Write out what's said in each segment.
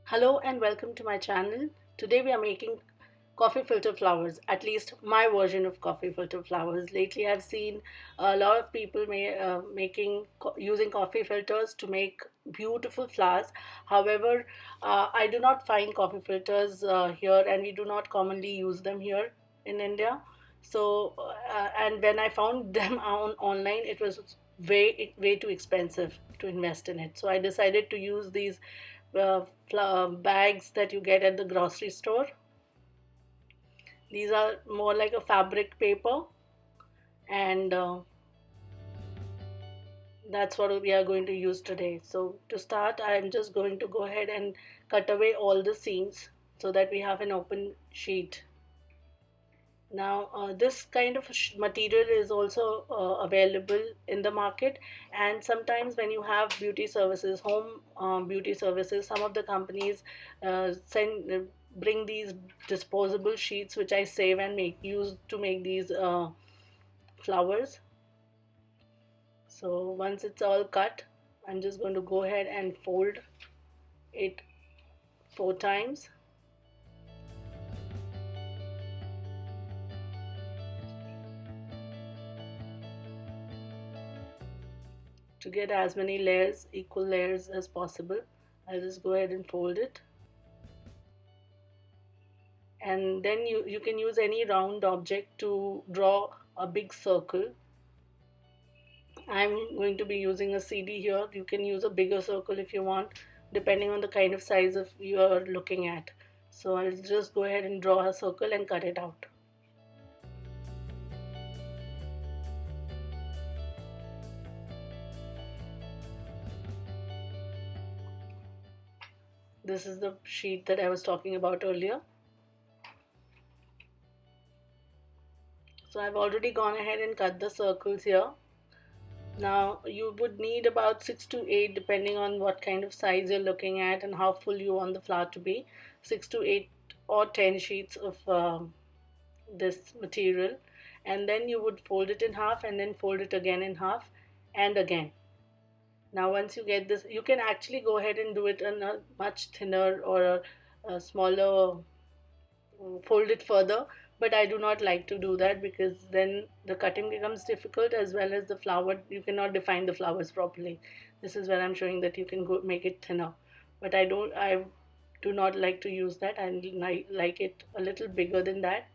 Hello and welcome to my channel. Today we are making coffee filter flowers, at least my version of coffee filter flowers. Lately I've seen a lot of people using coffee filters to make beautiful flowers. However, I do not find coffee filters here, and we do not commonly use them here in India. And when I found them online, it was way too expensive to invest in it. So I decided to use these bags that you get at the grocery store. These are more like a fabric paper, and that's what we are going to use today. So to start, I'm just going to go ahead and cut away all the seams so that we have an open sheet. Now, this kind of material is also available in the market, and sometimes when you have beauty services, home beauty services, some of the companies bring these disposable sheets, which I save and make use to make these flowers. So once it's all cut, I'm just going to go ahead and fold it 4 times. To get as many layers, equal layers as possible, I'll just go ahead and fold it. And then you can use any round object to draw a big circle. I'm going to be using a CD here. You can use a bigger circle if you want, depending on the kind of size of you're looking at. So I'll just go ahead and draw a circle and cut it out. This is the sheet that I was talking about earlier. So I've already gone ahead and cut the circles here. Now you would need about 6 to 8, depending on what kind of size you're looking at and how full you want the flower to be. 6 to 8 or 10 sheets of this material, and then you would fold it in half and then fold it again in half and again. Now once you get this, you can actually go ahead and do it in a much thinner or a smaller, fold it further, but I do not like to do that because then the cutting becomes difficult, as well as the flower, you cannot define the flowers properly. This is where I'm showing that you can go make it thinner, but I do not like to use that. I like it a little bigger than that.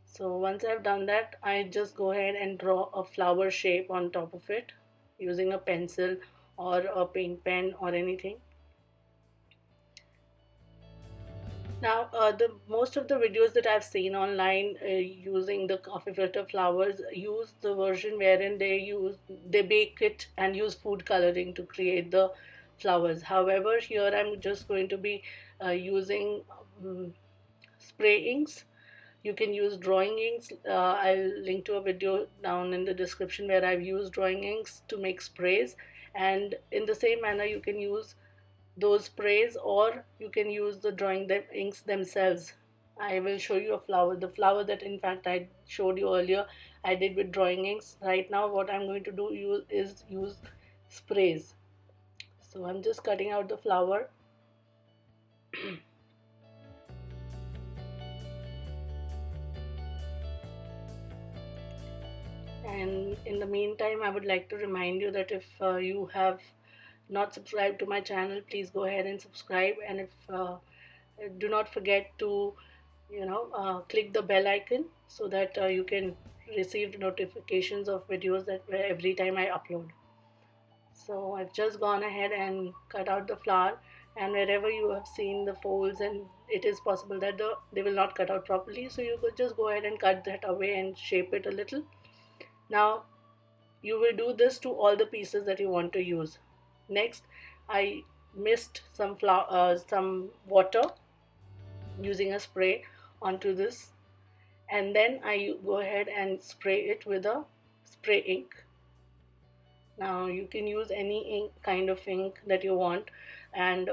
So once I've done that, I just go ahead and draw a flower shape on top of it using a pencil or a paint pen or anything. Now, the most of the videos that I've seen online using the coffee filter flowers use the version wherein they bake it and use food coloring to create the flowers. However, here I'm just going to be using spray inks. You can use drawing inks. I'll link to a video down in the description where I've used drawing inks to make sprays, and in the same manner you can use those sprays, or you can use the inks themselves. I will show you a flower, the flower that in fact I showed you earlier, I did with drawing inks. Right now what I'm going to do is use sprays. So I'm just cutting out the flower. And in the meantime, I would like to remind you that if you have not subscribed to my channel, please go ahead and subscribe. And if do not forget to click the bell icon so that you can receive notifications of videos that every time I upload. So I've just gone ahead and cut out the flower, and wherever you have seen the folds and it is possible that they will not cut out properly, so you could just go ahead and cut that away and shape it a little. Now you will do this to all the pieces that you want to use. Next, I mist some water using a spray onto this, and then I go ahead and spray it with a spray ink. Now you can use any kind of ink that you want, and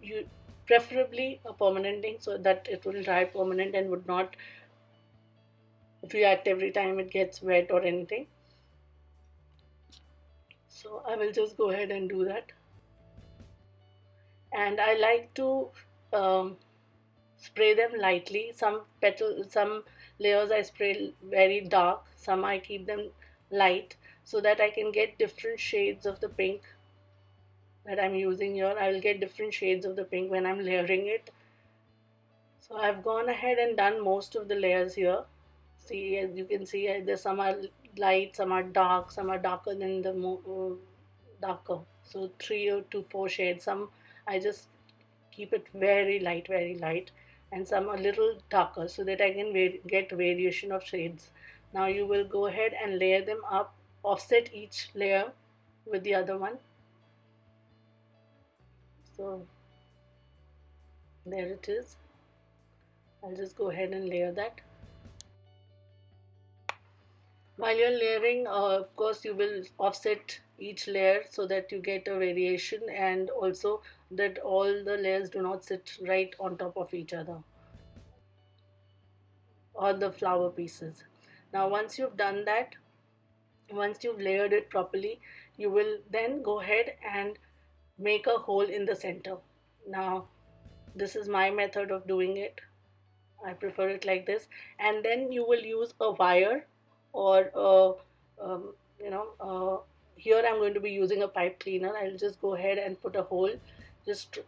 you preferably a permanent ink so that it will dry permanent and would not react every time it gets wet or anything. So I will just go ahead and do that. And I like to um, spray them lightly. Some layers I spray very dark, some I keep them light, so that I can get different shades of the pink that I'm using here. I will get different shades of the pink when I'm layering it. So I've gone ahead and done most of the layers here. See, as you can see, there's some are light, some are dark, some are darker than the darker. So 3 to 4 shades. Some I just keep it very light, and some a little darker so that I can get variation of shades. Now you will go ahead and layer them up, offset each layer with the other one. So there it is. I'll just go ahead and layer that. While you're layering, of course, you will offset each layer so that you get a variation, and also that all the layers do not sit right on top of each other on the flower pieces. Now, once you've done that, once you've layered it properly, you will then go ahead and make a hole in the center. Now, this is my method of doing it. I prefer it like this. And then you will use a wire, or um, you know here I'm going to be using a pipe cleaner. I'll just go ahead and put a hole, just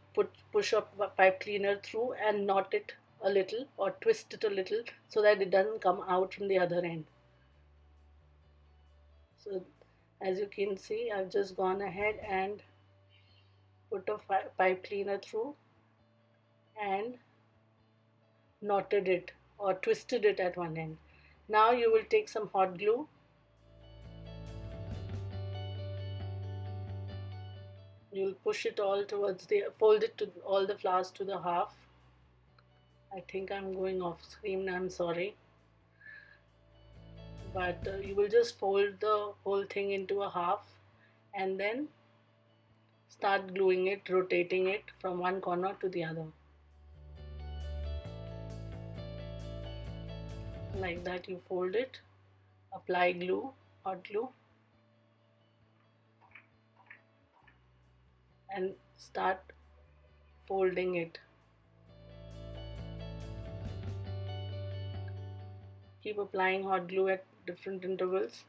push up a pipe cleaner through and knot it a little or twist it a little so that it doesn't come out from the other end. So as you can see, I've just gone ahead and put a pipe cleaner through and knotted it or twisted it at one end. Now you will take some hot glue. You'll push it all towards fold it to all the flowers to the half. I think I'm going off screen, I'm sorry. But you will just fold the whole thing into a half and then start gluing it, rotating it from one corner to the other. Like that, you fold it, apply glue, hot glue, and start folding it. Keep applying hot glue at different intervals.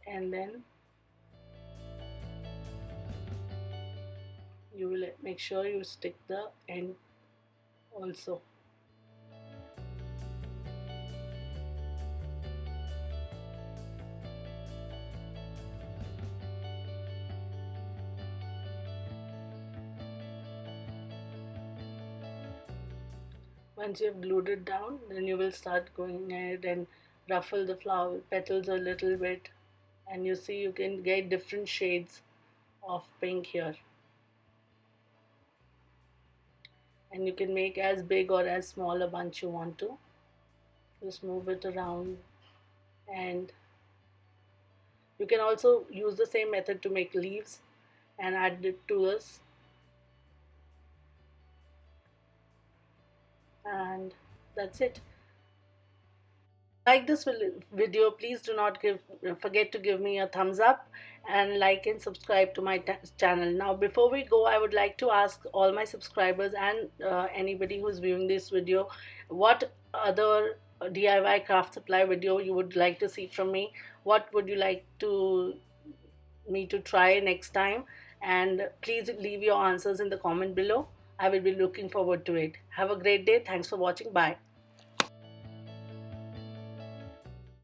And then you will make sure you stick the end also. Once you have glued it down, then you will start going ahead and ruffle the flower petals a little bit, and you see you can get different shades of pink here. And you can make as big or as small a bunch you want to. Just move it around, and you can also use the same method to make leaves and add it to this. And that's it. Like this video, please do not forget to give me a thumbs up and like and subscribe to my channel. Now before we go, I would like to ask all my subscribers and anybody who's viewing this video, what other DIY craft supply video you would like to see from me. What would you like me to try next time? And please leave your answers in the comment below. I will be looking forward to it. Have a great day. Thanks for watching. Bye.